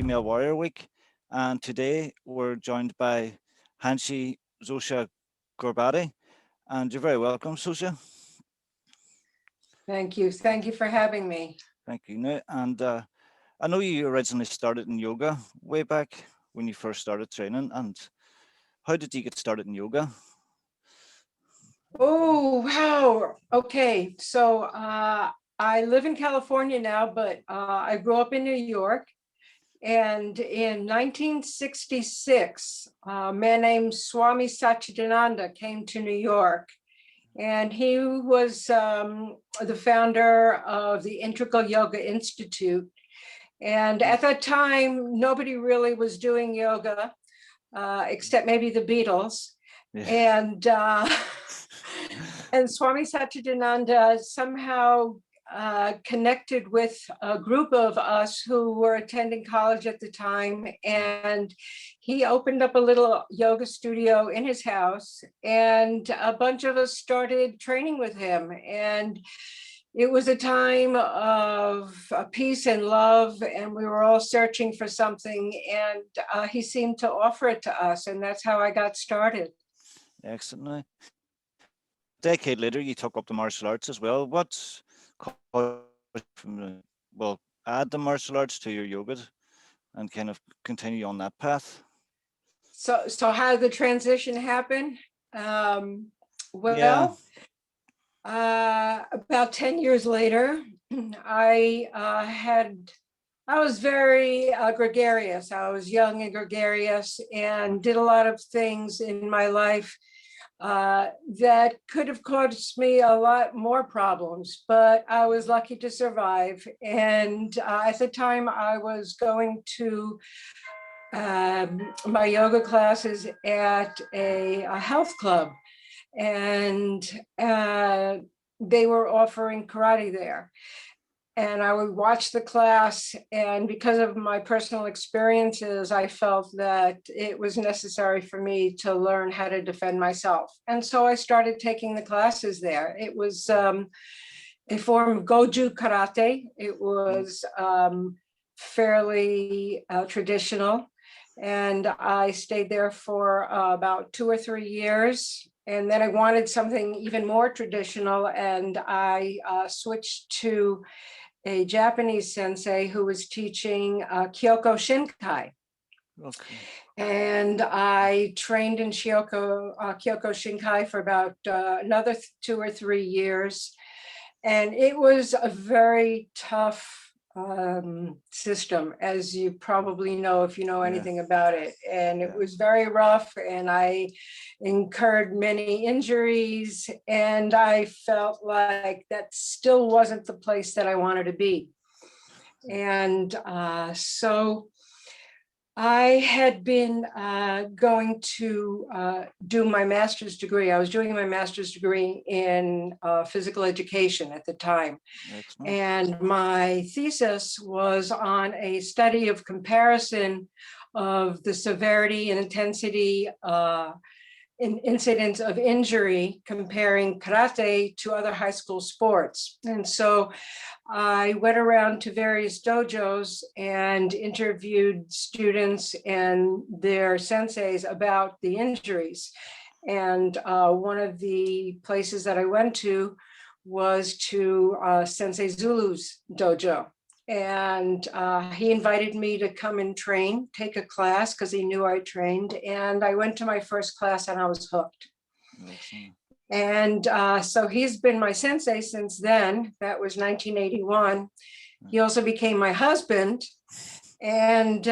Female Warrior Week, and today we're joined by Hanshi Zosia Gorbaty, and you're very welcome, Zosia. Thank you. Thank you for having me. Thank you. And I know you originally started in yoga way back when you first started training, and how did you get started in yoga? Oh, wow. Okay. So I live in California now, but I grew up in New York. And in 1966, a man named Swami Satchidananda came to New York. And he was the founder of the Integral Yoga Institute. And at that time, nobody really was doing yoga, except maybe the Beatles. Yeah. And Swami Satchidananda somehow connected with a group of us who were attending college at the time, and he opened up a little yoga studio in his house, and a bunch of us started training with him. And it was a time of peace and love, and we were all searching for something, and he seemed to offer it to us, and that's how I got started. Excellent. A decade later, you took up the martial arts as well. What caused you to add the martial arts to your yoga and kind of continue on that path? So how did the transition happen? About 10 years later, I was very gregarious. I was young and gregarious and did a lot of things in my life that could have caused me a lot more problems, but I was lucky to survive. And at the time I was going to my yoga classes at a health club, and they were offering karate there. And I would watch the class, and because of my personal experiences, I felt that it was necessary for me to learn how to defend myself. And so I started taking the classes there. It was a form of Goju karate. It was fairly traditional. And I stayed there for about 2 or 3 years. And then I wanted something even more traditional, and I switched to a Japanese sensei who was teaching Kyoko Shinkai. Okay. And I trained in Kyoko Shinkai for about another 2 or 3 years. And it was a very tough system, as you probably know if you know anything about it. And it was very rough, and I incurred many injuries, and I felt like that still wasn't the place that I wanted to be. And so I had been going to do my master's degree. I was doing my master's degree in physical education at the time. Excellent. And my thesis was on a study of comparison of the severity and intensity in incidents of injury, comparing karate to other high school sports. And so I went around to various dojos and interviewed students and their senseis about the injuries. And one of the places that I went to was to Sensei Zulu's dojo. And he invited me to come and train, take a class, because he knew I trained. And I went to my first class and I was hooked. Excellent. And so he's been my sensei since then. That was 1981. He also became my husband. And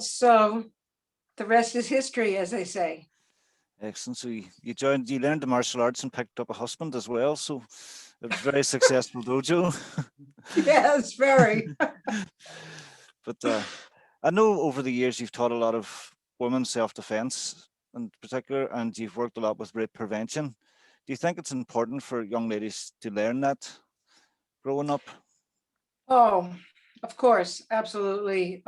so the rest is history, as they say. Excellent. So you learned the martial arts and picked up a husband as well. So it was very successful dojo. Yes, very. But I know over the years you've taught a lot of women's self-defense in particular, and you've worked a lot with rape prevention. Do you think it's important for young ladies to learn that growing up? Oh, of course, absolutely.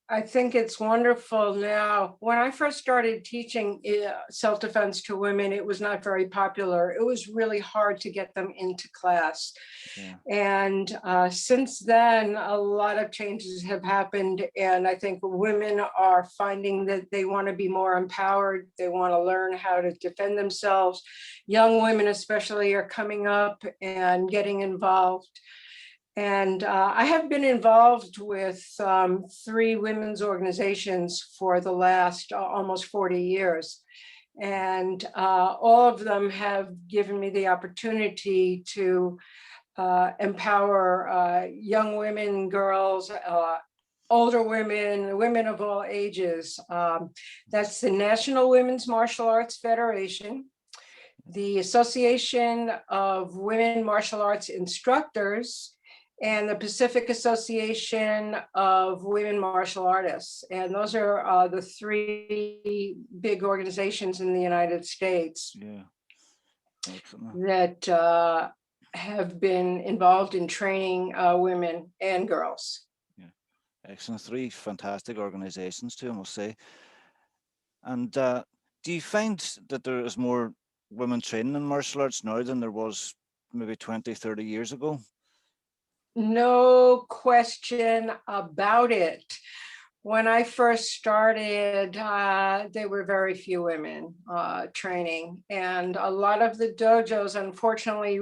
I think it's wonderful now. When I first started teaching self-defense to women, it was not very popular. It was really hard to get them into class. Yeah. And since then, a lot of changes have happened. And I think women are finding that they want to be more empowered. They want to learn how to defend themselves. Young women especially are coming up and getting involved. And I have been involved with 3 women's organizations for the last almost 40 years. And all of them have given me the opportunity to empower young women, girls, older women, women of all ages. That's the National Women's Martial Arts Federation, the Association of Women Martial Arts Instructors, and the Pacific Association of Women Martial Artists. And those are the 3 big organizations in the United States. Yeah. That have been involved in training women and girls. Yeah, excellent. 3 fantastic organizations too, I must say. And do you find that there is more women training in martial arts now than there was maybe 20, 30 years ago? No question about it. When I first started, there were very few women training, and a lot of the dojos, unfortunately,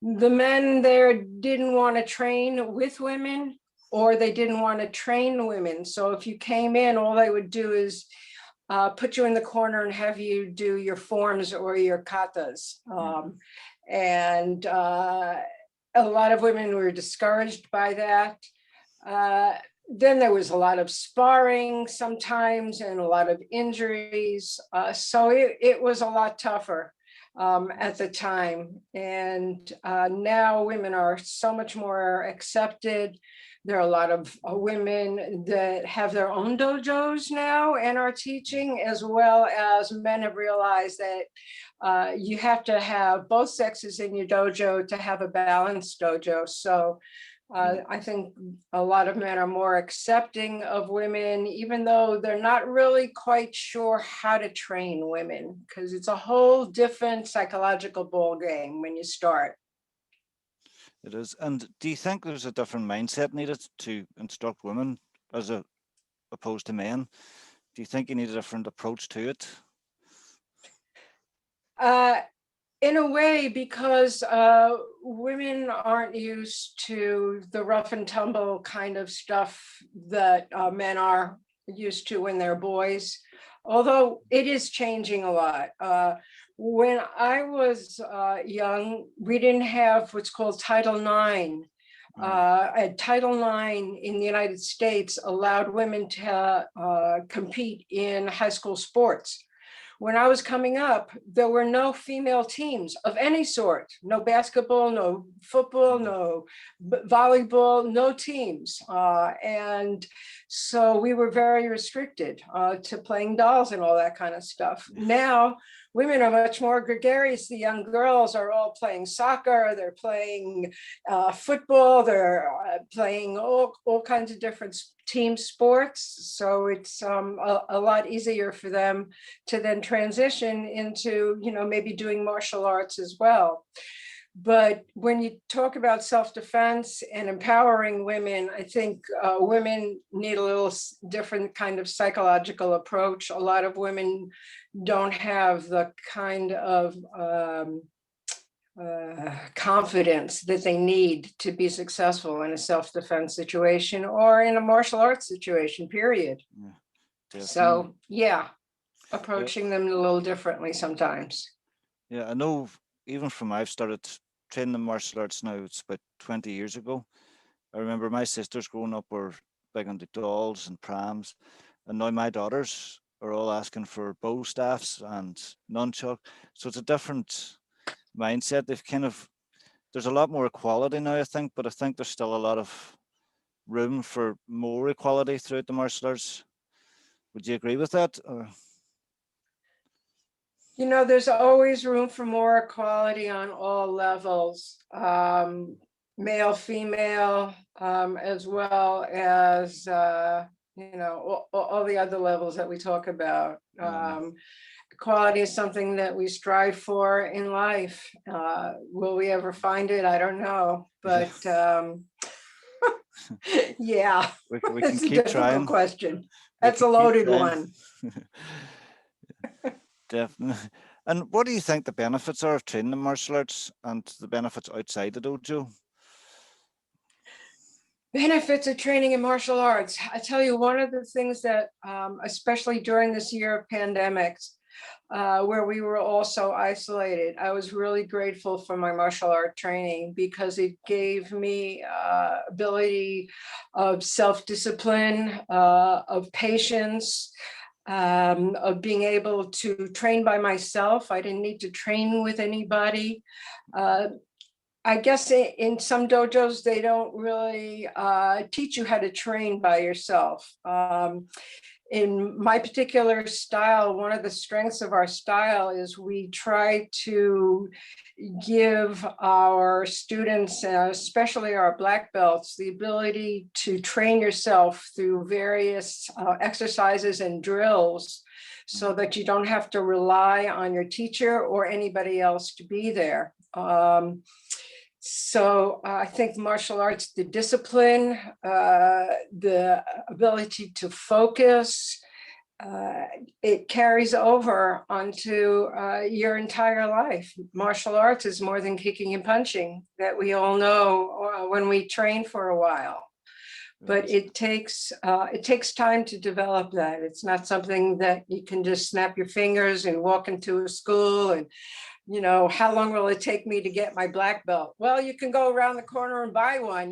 the men there didn't want to train with women, or they didn't want to train women. So if you came in, all they would do is put you in the corner and have you do your forms or your katas. And a lot of women were discouraged by that. Then there was a lot of sparring sometimes and a lot of injuries. So it was a lot tougher at the time. And now women are so much more accepted. There are a lot of women that have their own dojos now and are teaching, as well as men have realized that you have to have both sexes in your dojo to have a balanced dojo. So I think a lot of men are more accepting of women, even though they're not really quite sure how to train women, because it's a whole different psychological ball game when you start. It is. And do you think there's a different mindset needed to instruct women opposed to men? Do you think you need a different approach to it? In a way, because women aren't used to the rough and tumble kind of stuff that men are used to when they're boys, although it is changing a lot. When I was young, we didn't have what's called Title IX. Title IX in the United States allowed women to compete in high school sports. When I was coming up, there were no female teams of any sort, no basketball, no football, no volleyball, no teams. And so we were very restricted to playing dolls and all that kind of stuff. Now, women are much more gregarious. The young girls are all playing soccer, they're playing football, they're playing all kinds of different team sports. So it's a lot easier for them to then transition into, maybe doing martial arts as well. But when you talk about self-defense and empowering women, I think women need a little different kind of psychological approach. A lot of women don't have the kind of confidence that they need to be successful in a self-defense situation or in a martial arts situation, period. Yeah, so, approaching them a little differently sometimes. Yeah, I know even from I've started training in martial arts now, it's about 20 years ago. I remember my sisters growing up were big into dolls and prams, and now my daughters are all asking for bow staffs and nunchuck. So it's a different mindset. There's a lot more equality now, I think, but I think there's still a lot of room for more equality throughout the martial arts. Would you agree with that? Or? There's always room for more equality on all levels, male, female, as well as all the other levels that we talk about. Quality is something that we strive for in life. Will we ever find it? I don't know, but yeah, we can it's a keep difficult trying. question. We That's a can keep loaded trying. one. Definitely. And what do you think the benefits are of training in martial arts and the benefits outside the dojo? Benefits of training in martial arts. I tell you, one of the things that, especially during this year of pandemics, where we were all so isolated, I was really grateful for my martial art training because it gave me ability of self-discipline, of patience, of being able to train by myself. I didn't need to train with anybody. I guess in some dojos, they don't really teach you how to train by yourself. In my particular style, one of the strengths of our style is we try to give our students, especially our black belts, the ability to train yourself through various exercises and drills so that you don't have to rely on your teacher or anybody else to be there. So I think martial arts, the discipline, the ability to focus, it carries over onto your entire life. Martial arts is more than kicking and punching that we all know when we train for a while. But it takes time to develop that. It's not something that you can just snap your fingers and walk into a school and, how long will it take me to get my black belt? Well, you can go around the corner and buy one,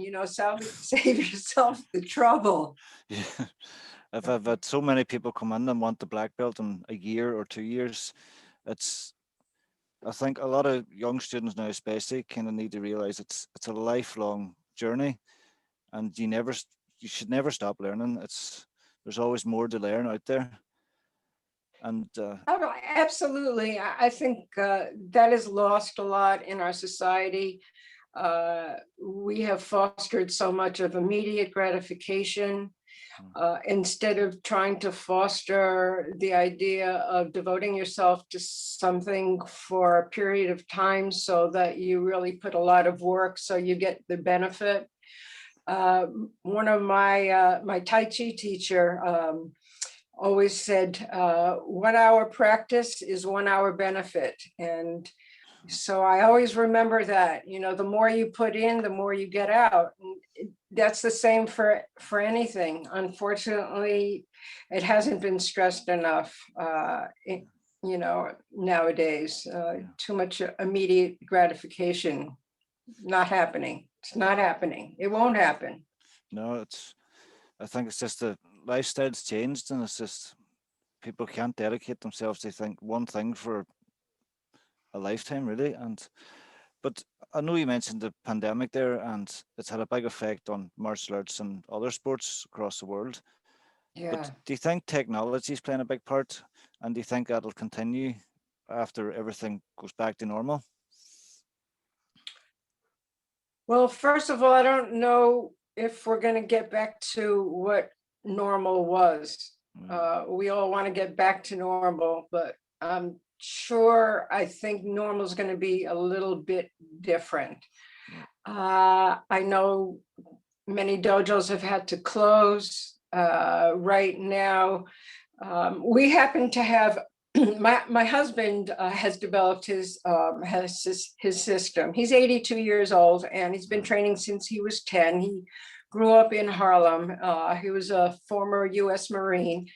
save yourself the trouble. Yeah. I've had so many people come in and want the black belt in a year or 2 years. I think a lot of young students now especially kind of need to realize it's a lifelong journey, and you should never stop learning. There's always more to learn out there. And Absolutely. I think that is lost a lot in our society. We have fostered so much of immediate gratification instead of trying to foster the idea of devoting yourself to something for a period of time so that you really put a lot of work so you get the benefit. One of my Tai Chi teacher always said 1 hour practice is 1 hour benefit. And so I always remember that, the more you put in, the more you get out. And that's the same for anything. Unfortunately, it hasn't been stressed enough, nowadays. Too much immediate gratification, not happening. It's not happening. It won't happen. no, I think it's just the lifestyle's changed, and it's just people can't dedicate themselves to think one thing for a lifetime, really. But I know you mentioned the pandemic there, and it's had a big effect on martial arts and other sports across the world. But Yeah. do you think technology is playing a big part, and do you think that'll continue after everything goes back to normal? Well, first of all, I don't know if we're going to get back to what normal was. We all want to get back to normal, but I'm sure I think normal is going to be a little bit different. I know many dojos have had to close right now. We happen to have my husband has developed his system. He's 82 years old and he's been training since he was 10. He grew up in Harlem. He was a former US Marine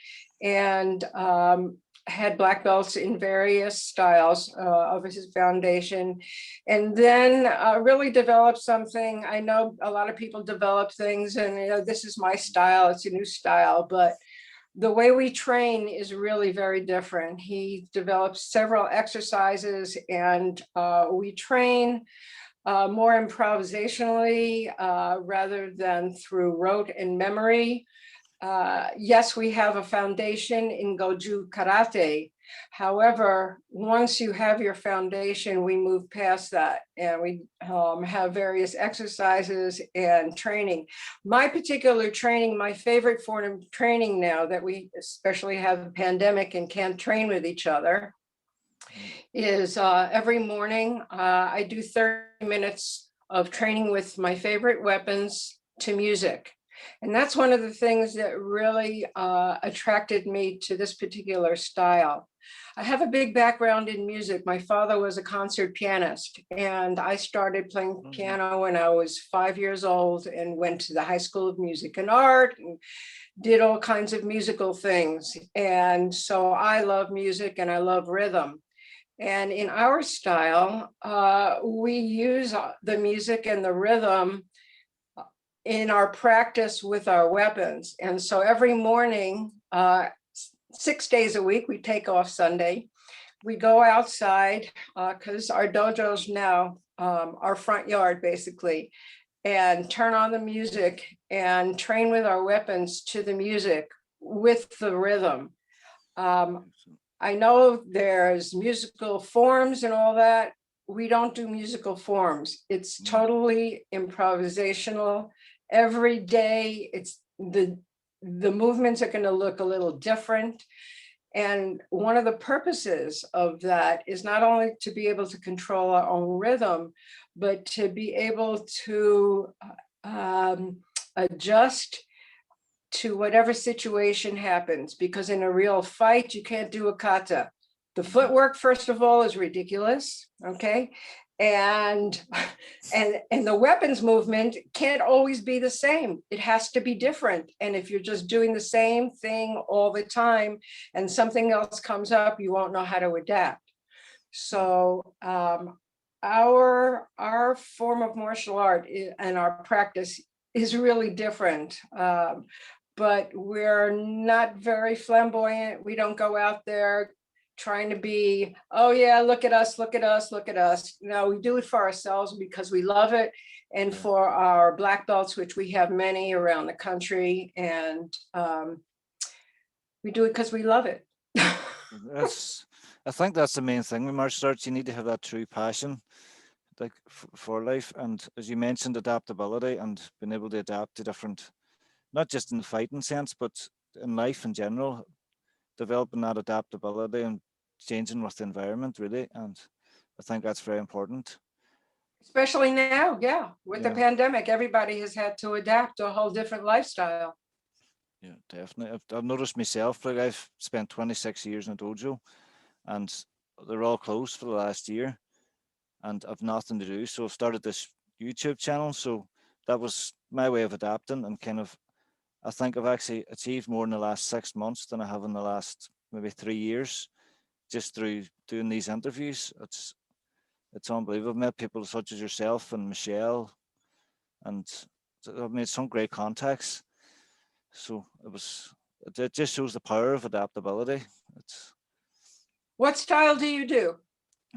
and had black belts in various styles of his foundation, and then really developed something. I know a lot of people develop things and this is my style, it's a new style, but the way we train is really very different. He developed several exercises and we train more improvisationally rather than through rote and memory. yes, we have a foundation in Goju Karate. However, once you have your foundation, we move past that and we have various exercises and training. My particular training, my favorite form of training now that we especially have a pandemic and can't train with each other, is every morning I do 30 minutes of training with my favorite weapons to music. And that's one of the things that really attracted me to this particular style. I have a big background in music. My father was a concert pianist, and I started playing piano when I was 5 years old and went to the High School of Music and Art and did all kinds of musical things. And so I love music and I love rhythm. And in our style, we use the music and the rhythm in our practice with our weapons. And so every morning, 6 days a week, we take off Sunday. We go outside because our dojo's now our front yard, basically, and turn on the music and train with our weapons to the music with the rhythm. I know there's musical forms and all that. We don't do musical forms. It's totally improvisational. Every day, it's the movements are going to look a little different. And one of the purposes of that is not only to be able to control our own rhythm, but to be able to adjust to whatever situation happens, because in a real fight, you can't do a kata. The footwork, first of all, is ridiculous, okay? And the weapons movement can't always be the same. It has to be different. And if you're just doing the same thing all the time and something else comes up, you won't know how to adapt. So our form of martial art and our practice is really different. But we're not very flamboyant. We don't go out there trying to be, oh yeah, look at us, look at us, look at us. No, we do it for ourselves because we love it. And for our black belts, which we have many around the country, and we do it because we love it. I think that's the main thing with martial arts. You need to have that true passion, like for life. And as you mentioned, adaptability and being able to adapt to different, not just in the fighting sense, but in life in general, developing that adaptability and changing with the environment, really. And I think that's very important. Especially now, yeah. With the pandemic, everybody has had to adapt to a whole different lifestyle. Yeah, definitely. I've noticed myself, like I've spent 26 years in a dojo and they're all closed for the last year and I've nothing to do. So I've started this YouTube channel. So that was my way of adapting and kind of, I think I've actually achieved more in the last 6 months than I have in the last maybe 3 years, just through doing these interviews. It's unbelievable. I've met people such as yourself and Michelle, and I've made some great contacts. So it just shows the power of adaptability. What style do you do?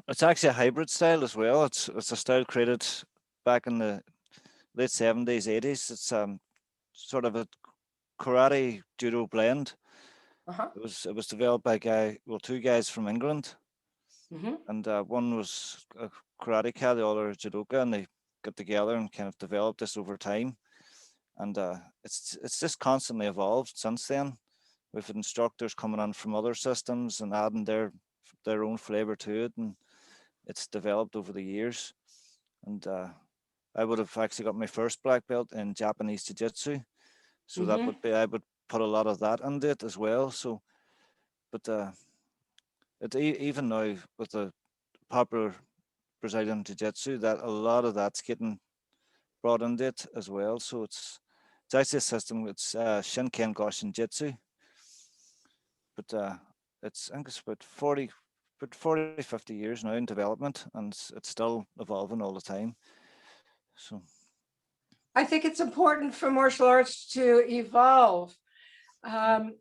It's actually a hybrid style as well. It's a style created back in the late 70s, 80s. It's sort of a karate judo blend. It was developed by two guys from England, and one was a karate cat, the other judoka, and they got together and kind of developed this over time. And it's just constantly evolved since then, with instructors coming on from other systems and adding their own flavor to it, and it's developed over the years. And I would have actually got my first black belt in Japanese jiu-jitsu, so that would be, I would put a lot of that into it as well. So, but even now with the popular Brazilian jiu-jitsu, that a lot of that's getting brought into it as well. So it's actually a system. It's Shinken Goshin Jitsu, but I think it's about 40, 50 years now in development, and it's still evolving all the time. So I think it's important for martial arts to evolve. I'm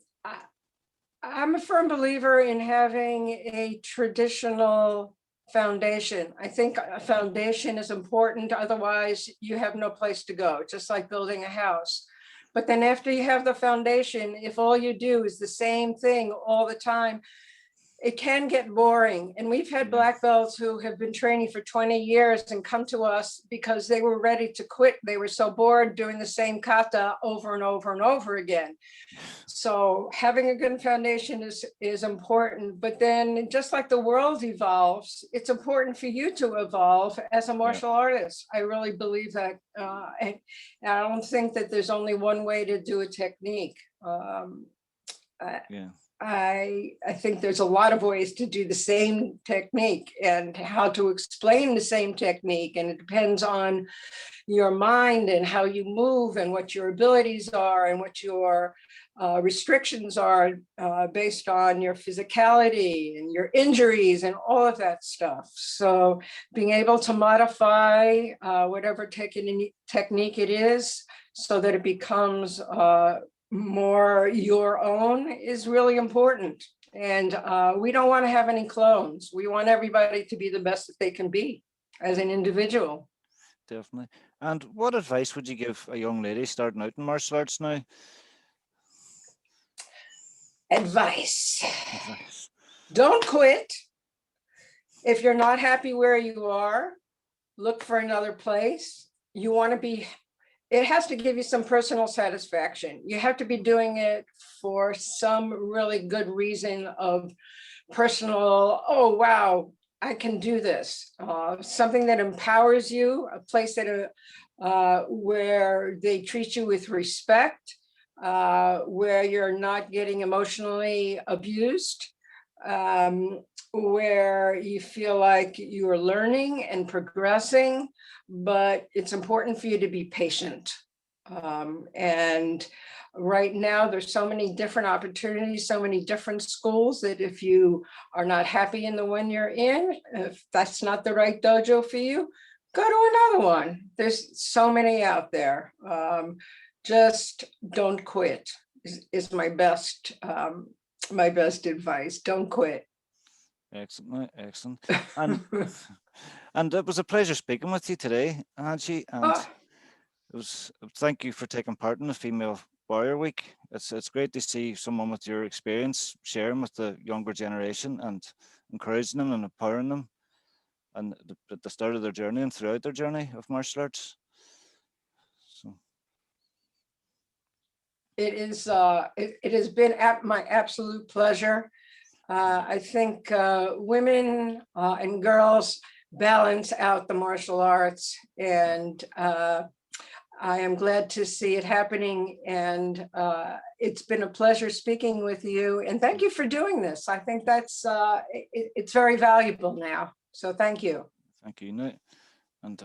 a firm believer in having a traditional foundation. I think a foundation is important. Otherwise, you have no place to go, just like building a house. But then after you have the foundation, if all you do is the same thing all the time, it can get boring. And we've had black belts who have been training for 20 years and come to us because they were ready to quit. They were so bored doing the same kata over and over and over again. So having a good foundation is important. But then just like the world evolves, it's important for you to evolve as a martial artist. I really believe that. And I don't think that there's only one way to do a technique. I think there's a lot of ways to do the same technique and how to explain the same technique. And it depends on your mind and how you move and what your abilities are and what your restrictions are based on your physicality and your injuries and all of that stuff. So being able to modify whatever technique it is so that it becomes more your own is really important. And we don't want to have any clones. We want everybody to be the best that they can be as an individual. Definitely. And what advice would you give a young lady starting out in martial arts now? Advice. Don't quit. If you're not happy where you are, look for another place. You want to be, it has to give you some personal satisfaction. You have to be doing it for some really good reason of personal, oh, wow, I can do this. Something that empowers you, a place that where they treat you with respect, where you're not getting emotionally abused, where you feel like you are learning and progressing, but it's important for you to be patient. And right now, there's so many different opportunities, so many different schools that if you are not happy in the one you're in, if that's not the right dojo for you, go to another one. There's so many out there. Just don't quit is my best advice. Don't quit. Excellent, excellent. And it was a pleasure speaking with you today, Hanshi. And it was, thank you for taking part in the Female Warrior Week. It's great to see someone with your experience sharing with the younger generation and encouraging them and empowering them, and at the start of their journey and throughout their journey of martial arts. So it is. It has been my absolute pleasure. I think women and girls balance out the martial arts, and I am glad to see it happening. And it's been a pleasure speaking with you. And thank you for doing this. I think that's it's very valuable now. So thank you. Thank you, Nick. And